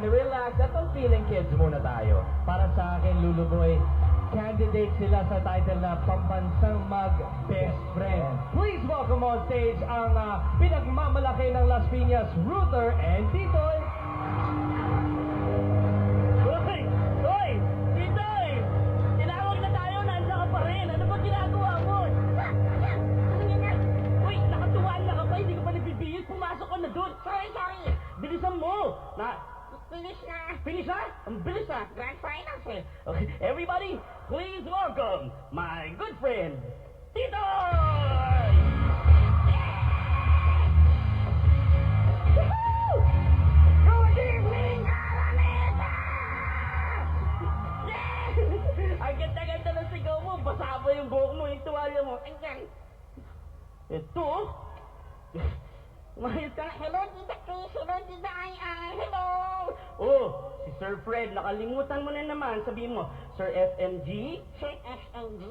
relax at ang feeling kids muna tayo. Para sa akin, Luluboy, candidate sila sa title na Pambansang Mag-Best Friend. Please welcome on stage ang pinagmamalaki ng Las Piñas, Ruther and Titoy. Hoy! Hoy! Titoy! Tinawag na tayo, nandiyan ka pa rin. Ano ba ginagawa mo? Uy, nakatuwaan na ka pa, hindi ka pa nabibihis. Pumasok ka na doon. Sorry! Bilisan mo! Finish na. Finish na? Ang bilis na. Grand finals eh. Okay, everybody, please welcome my good friend, Titoy! Woohoo! Good evening, Araneta! Ang ganda-ganda ng sigaw mo. Basa mo yung buhok mo, yung tuwalya mo. Ayan. Ito? Mahal ka. Hello, Tita Chris. Hello, Tita Ayan. Hello. Oh, si Sir Fred, nakalimutan mo na naman. Sabihin mo, Sir FMG? Sir SNG.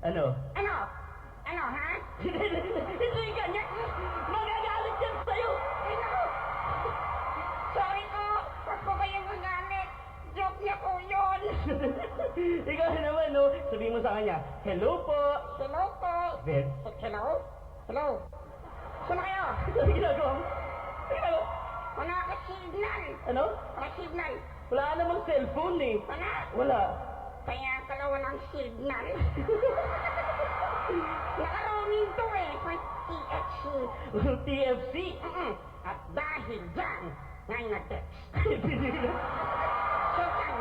Ano? Ano? Ano, ha? Hindi ganyan. Magagalit yan sa'yo. Ano? Sorry po. Huwag po kayong magalit. Joke niya po yun. Ikaw naman, no? Sabihin mo sa kanya, hello po. Hello po. Then, Hello? Hello? Saan kayo? ano ginagawa mo? Ano ginagawa? Wala ka signal. Ano? Wala signal. Wala ka namang cellphone eh. Wala. Wala. Kaya pala walang signal. Naka-roaming to eh. For TFC. TFC. At dahil dyan, ngayon nag-text. Sultan,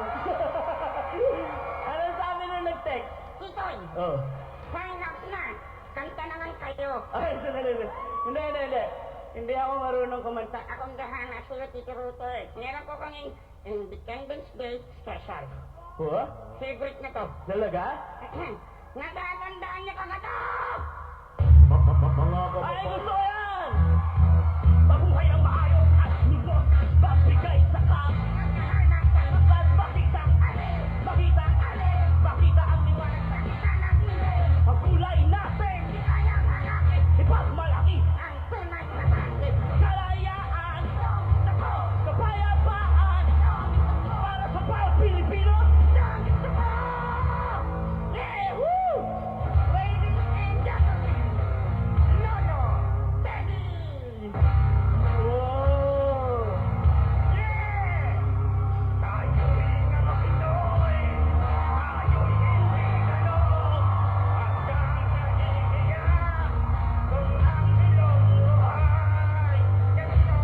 Ano sabi nung nag-text? Titoy, Oh. finals na. Kanta naman kayo. Ay, hindi. Hindi ako marunong kumanta. Akong gahana sila, Tito Ruther. Meron ko kaming Independence Day special. Huh? Favorite na to. Talaga? Natatandaan niyo ka na to! Ay, gusto ko yan! Mabuhay ang maayos at lubos. Magbigay sa kap. At makita ang liwanag. Ang kulay natin. Ipagmalaki. Ang tunay na bakit. Kalayaan. Kapayapaan. Para sa bawat Pilipino. Gusto ko! Yeah! Woo! Ladies and gentlemen, Lolo, Teddy! Wow! Yeah! Tayo'y mga Pinoy! Tayo'y hindi ganon! Hanggang naiiyak kung ang iyong buhay ganito!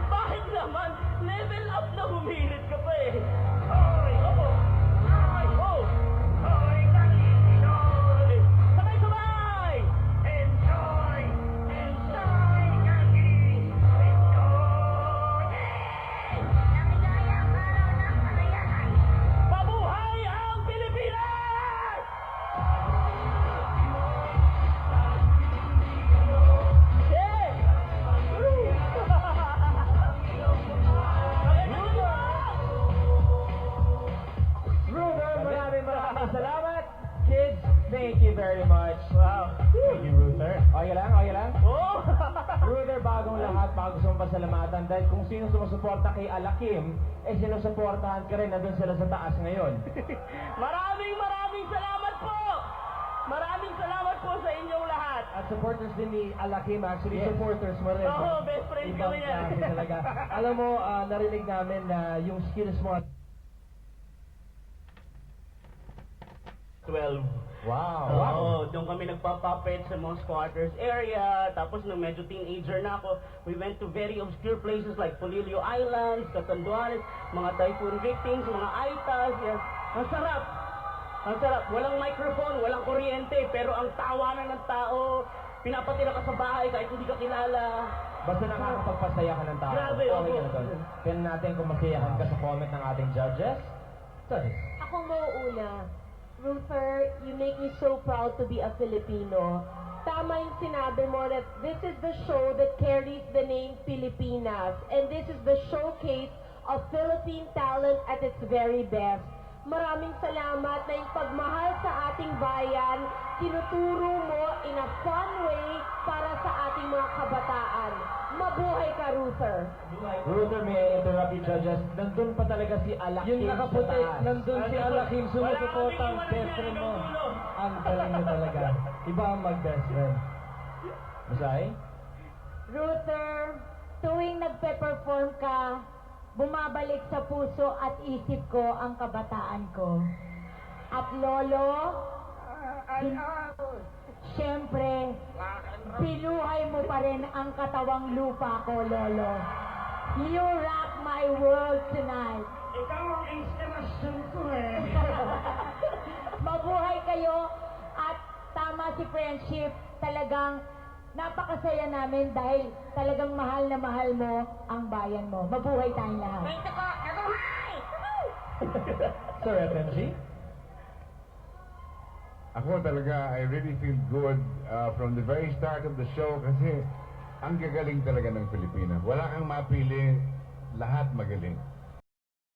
Bakit naman? Level up na humirit ka pa eh. Hoy! Oo. Hoy! Oh. Hoy, Pinoy! Sabay-sabay! Enjoy! Enjoy! Kagi! Enjoy! Namigayang araw ng kalayahan! Mabuhay ang Pilipinas! Yeah! Ruther, maraming salamat. Kids, thank you very much. Wow. Thank you, Ruther. Okay lang? Oh! Ruther, bagong lahat, bago sa pasalamatan dahil kung sino sumusuporta kay Alakim, sinusuportahan ka rin, nandun sila sa taas ngayon. Maraming salamat po! Maraming salamat po sa inyong lahat. At supporters din ni Alakim, actually supporters mo rin. Oo, best friend Ibang kami yan. klase talaga. Alam mo, narinig namin na yung skills mo at 12. wow. Oo, doon kami nagpa-puppet sa mga squatters area. Tapos nung medyo teenager na ako, we went to very obscure places like Polillo Islands, Catanduanes, mga typhoon victims, mga aitas. Yes. Ang sarap! Ang sarap. Walang microphone, walang kuryente, pero ang tawanan ng tao, pinapatira ka sa bahay kahit hindi ka kilala. Basta nakakapagpasaya ka ng tao. Grabe, Okay opo. ka na doon. Tignan natin kung masayahan ka sa comment ng ating judges. Judges. Ako mauuna. Ruther, you make me so proud to be a Filipino. Tama yung sinabi mo that this is the show that carries the name Pilipinas. And this is the showcase of Philippine talent at its very best. Maraming salamat na yung pagmahal sa ating bayan, tinuturo mo in a fun way para sa ating mga kabataan. Mabuhay ka, Ruther. Ruther, may I interrupt you, judges? Nandun pa talaga si Alakim Yung nakaputi, sa taas. nandun si Alakim, sumusuporta ang best friend mo. Ang galing mo talaga. Iba ang mag-best friend. Masay? Ruther, tuwing nagpe-perform ka, bumabalik sa puso at isip ko ang kabataan ko. At Lolo, siyempre, pinuhay mo pa rin ang katawang lupa ko, Lolo. You rock my world tonight. Ikaw ang inspirasyon ko eh. Mabuhay kayo at tama si Friendship, talagang napakasaya namin dahil talagang mahal na mahal mo ang bayan mo. Mabuhay tayong lahat. Wait ako! Mabuhay! Sir FMG? Ako talaga, I really feel good from the very start of the show kasi ang gagaling talaga ng Pilipinas. Wala kang mapili, lahat magaling.